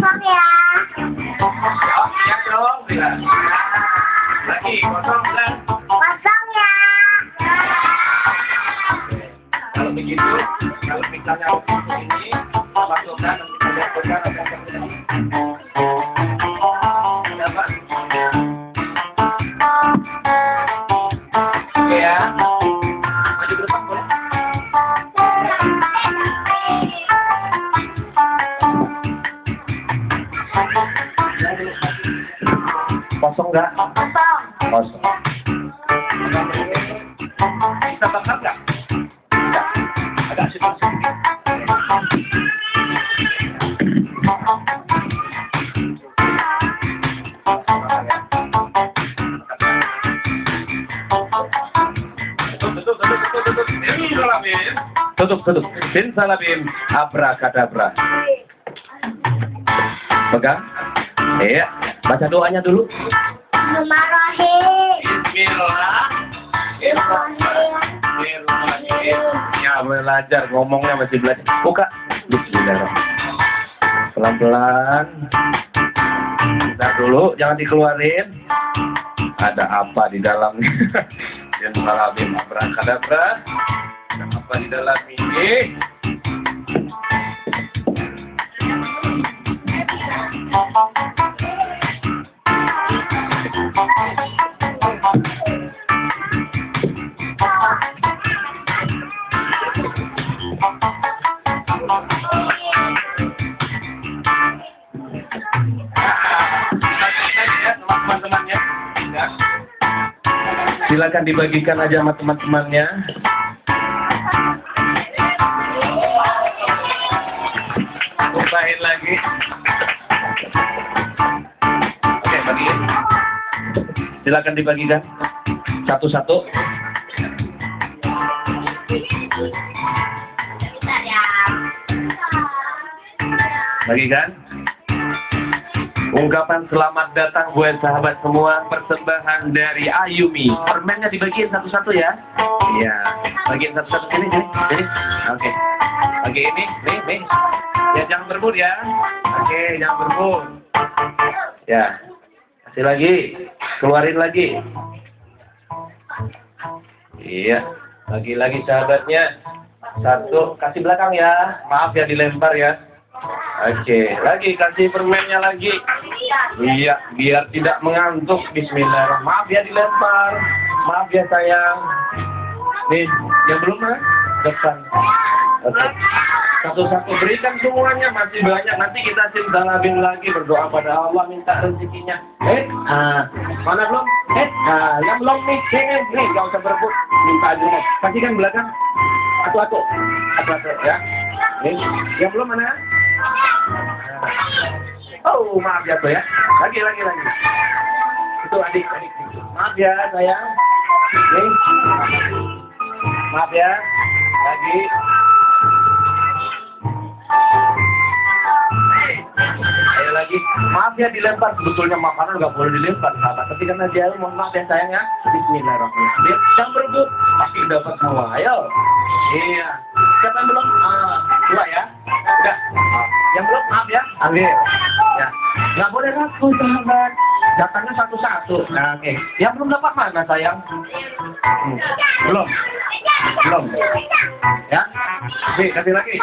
kosong ya. Ya dong, bilang. Lagi, kosong bilang. Kosong ya. Kalau begitu, kalau misalnya ini, masukkan, ada pegang, ada pegang. Ada apa? Oke ya. Maju ke depan boleh? Kosong nggak? Kosong. Kosong. Bisa bakar nggak? Nggak. Agak sedikit. Tutup. Simsalabim, abrakadabra. Pegang. Iya. Baca doanya dulu. Bismillahirrahmanirrahim. Bismillahirrahmanirrahim. Ya, belajar ngomongnya masih belajar. Buka. Bismillahirrahmanirrahim. Pelan-pelan. Bentar dulu, jangan dikeluarin. Ada apa di dalamnya? Simsalabim, abrakadabra. Ada apa di dalam ini? Teman-temannya, silakan dibagikan aja sama teman-temannya. Lupain lagi. Oke, bagiin. Silakan dibagikan satu-satu. Bagikan. Ungkapan selamat datang buat sahabat semua, persembahan dari Ayumi. Permennya dibagiin satu-satu ya. Iya, bagiin satu-satu sini. Oke. Bagi ini, nih. Ya jangan berebut ya. Oke, jangan berebut. Ya. Kasih lagi, keluarin lagi. Iya, lagi sahabatnya. Satu, kasih belakang ya. Maaf ya dilempar ya. Oke, lagi kasih permennya lagi. Iya, biar tidak mengantuk. Bismillahirrahmanirrahim. Maaf ya dilempar. Maaf ya sayang. Nih, yang belum depan. Oke. Satu-satu berikan semuanya, masih banyak. Nanti kita simsalabim lagi, berdoa pada Allah minta rezekinya. Mana belum? Yang belum nih, nggak usah berebut. Minta aja. Kasihkan belakang. Atu ya. Nih, yang belum mana? Oh, maaf ya, ya. Lagi. Itu adik. Maaf ya, sayang. Nih. Maaf ya. Lagi. Ayo lagi. Maaf ya dilempar. Sebetulnya makanan nggak boleh dilempar, sahabat. Tapi karena dia mohon maaf ya sayangnya. Bismillahirrahmanirrahim. Yang berebut pasti dapat semua. Ayo. Iya. Siapa yang belum? Dua ya. Udah. Yang belum maaf ya. Ambil. Ya. Nggak boleh ragu sahabat. Datangnya satu-satu. Nah, oke. Yang belum dapat mana sayang? Belum. Ya. Oke, kasih lagi.